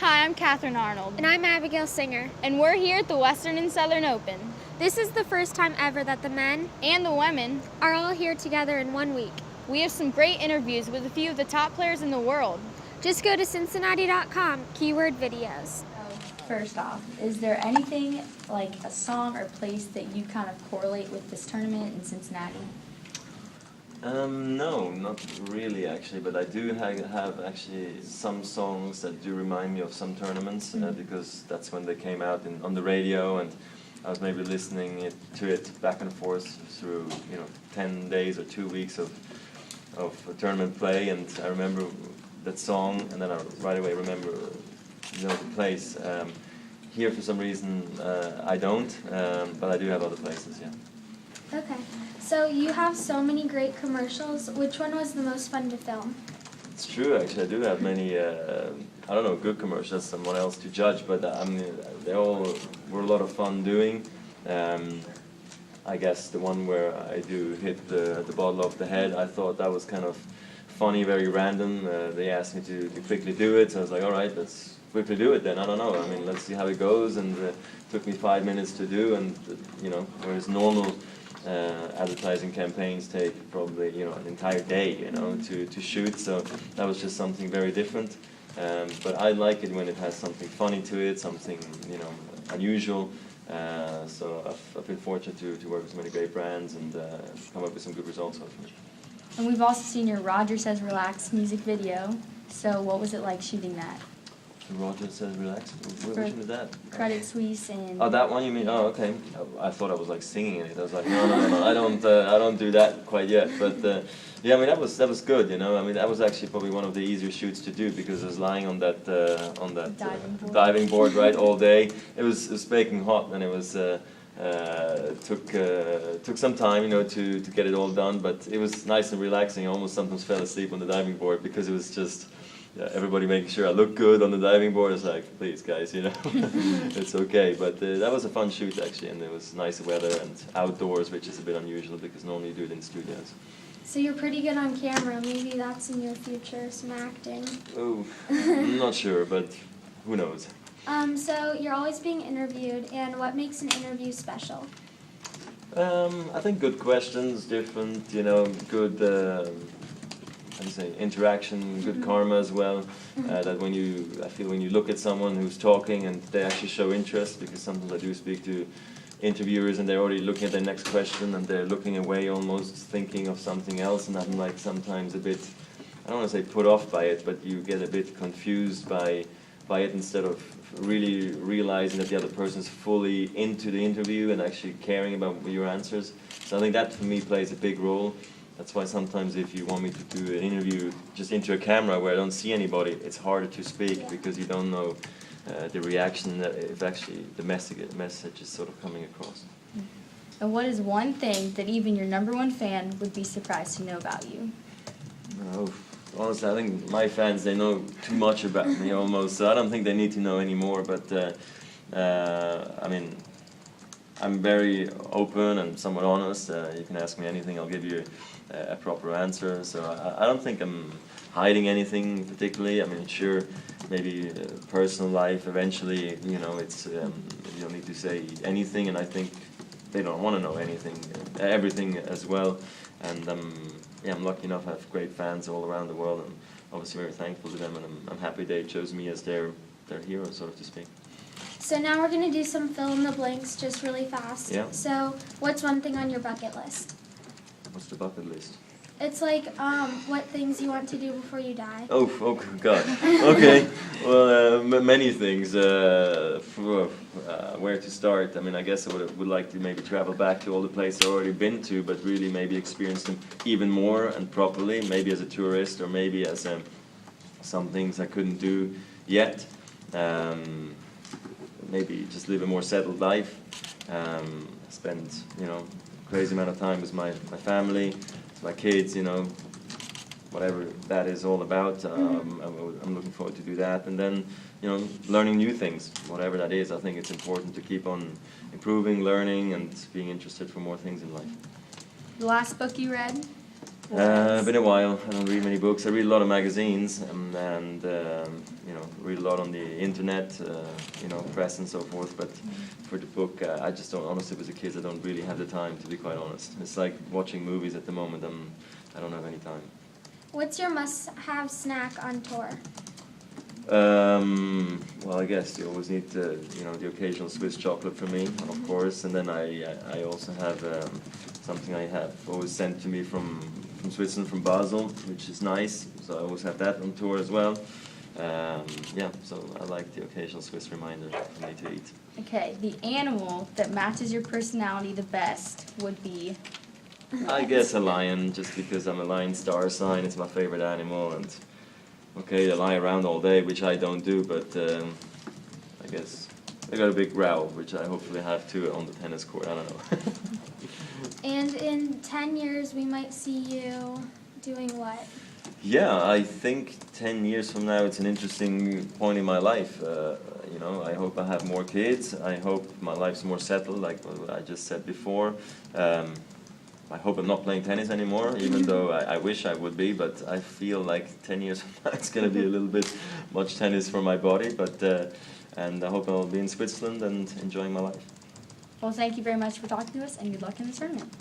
Hi, I'm Katherine Arnold. And I'm Abigail Singer. And we're here at the Western and Southern Open. This is the first time ever that the men and the women are all here together in 1 week. We have some great interviews with a few of the top players in the world. Just go to Cincinnati.com, keyword videos. First off, is there anything like a song or place that you kind of correlate with this tournament in Cincinnati? No, not really actually, but I do have actually some songs that do remind me of some tournaments because that's when they came out on the radio, and I was maybe listening to it back and forth through 10 days or 2 weeks of tournament play, and I remember that song, and then I right away remember the place. Here for some reason I don't, but I do have other places, yeah. Okay. So you have so many great commercials. Which one was the most fun to film? It's true, actually. I do have many, I don't know, good commercials, someone else to judge, but I mean, they all were a lot of fun doing. I guess the one where I do hit the bottle off the head, I thought that was kind of funny, very random. They asked me to quickly do it, so I was like, all right, let's quickly do it then. I don't know. I mean, let's see how it goes, and it took me 5 minutes to do, and whereas normal advertising campaigns take probably an entire day to shoot, so that was just something very different. But I like it when it has something funny to it, something unusual. So I've been fortunate to work with so many great brands and come up with some good results hopefully. And we've also seen your Roger Says Relax music video. So what was it like shooting that? Roger Says Relax? Which one is that? Credit Suisse and... Oh, that one you mean? Oh, okay. I thought I was like singing it. I was like, no, I don't do that quite yet. But yeah, I mean that was good. I mean that was actually probably one of the easier shoots to do because I was lying on that diving board right all day. It was baking hot, and it was took some time to get it all done. But it was nice and relaxing. I almost sometimes fell asleep on the diving board because it was just. Everybody making sure I look good on the diving board. It's like, please guys, it's okay. But that was a fun shoot actually, and it was nice weather and outdoors, which is a bit unusual because normally you do it in studios. So you're pretty good on camera. Maybe that's in your future, some acting. Oh, I'm not sure, but who knows. So you're always being interviewed, and what makes an interview special? I think good questions, different, good. How do you say, interaction, good karma as well. That I feel when you look at someone who's talking and they actually show interest, because sometimes I do speak to interviewers and they're already looking at their next question and they're looking away almost thinking of something else, and I'm like sometimes a bit, I don't want to say put off by it, but you get a bit confused by it instead of really realizing that the other person's fully into the interview and actually caring about your answers. So I think that for me plays a big role. That's why sometimes if you want me to do an interview just into a camera where I don't see anybody, it's harder to speak because you don't know the reaction, if actually the message is sort of coming across. And what is one thing that even your #1 fan would be surprised to know about you? Oh, honestly, I think my fans, they know too much about me almost, so I don't think they need to know anymore, but I mean, I'm very open and somewhat honest. You can ask me anything, I'll give you a proper answer. So I don't think I'm hiding anything particularly. I mean, sure, maybe personal life eventually, it's you don't need to say anything, and I think they don't want to know everything as well. And I'm lucky enough I have great fans all around the world. I'm obviously very thankful to them, and I'm happy they chose me as their hero, sort of to speak. So now we're going to do some fill in the blanks just really fast. Yeah. So what's one thing on your bucket list? What's the bucket list? It's like what things you want to do before you die. Oh God. Okay. Well, many things. Where to start? I mean, I guess I would like to maybe travel back to all the places I've already been to, but really maybe experience them even more and properly, maybe as a tourist or maybe as some things I couldn't do yet. Maybe just live a more settled life. Spend crazy amount of time with my family, with my kids, whatever that is all about. I'm looking forward to do that, and then learning new things, whatever that is. I think it's important to keep on improving, learning, and being interested for more things in life. The last book you read? Been a while. I don't read many books. I read a lot of magazines and you know, read a lot on the internet, you know, press and so forth. But for the book, I just don't. Honestly, with the kids, I don't really have the time, to be quite honest. It's like watching movies at the moment. I don't have any time. What's your must-have snack on tour? Well, I guess you always need you know, the occasional Swiss chocolate for me, of course, and then I also have something I have always sent to me from Switzerland, from Basel, which is nice. So I always have that on tour as well. Yeah, so I like the occasional Swiss reminder for me to eat. Okay, the animal that matches your personality the best would be? I guess a lion, just because I'm a lion star sign. It's my favorite animal, and okay, they lie around all day, which I don't do, but I guess they got a big growl, which I hopefully have too on the tennis court. I don't know. And in 10 years, we might see you doing what? Yeah, I think 10 years from now it's an interesting point in my life. You know, I hope I have more kids. I hope my life's more settled, like what I just said before. I hope I'm not playing tennis anymore, even though I wish I would be, but I feel like 10 years from now it's going to be a little bit much tennis for my body, but and I hope I'll be in Switzerland and enjoying my life. Well, thank you very much for talking to us, and good luck in the tournament.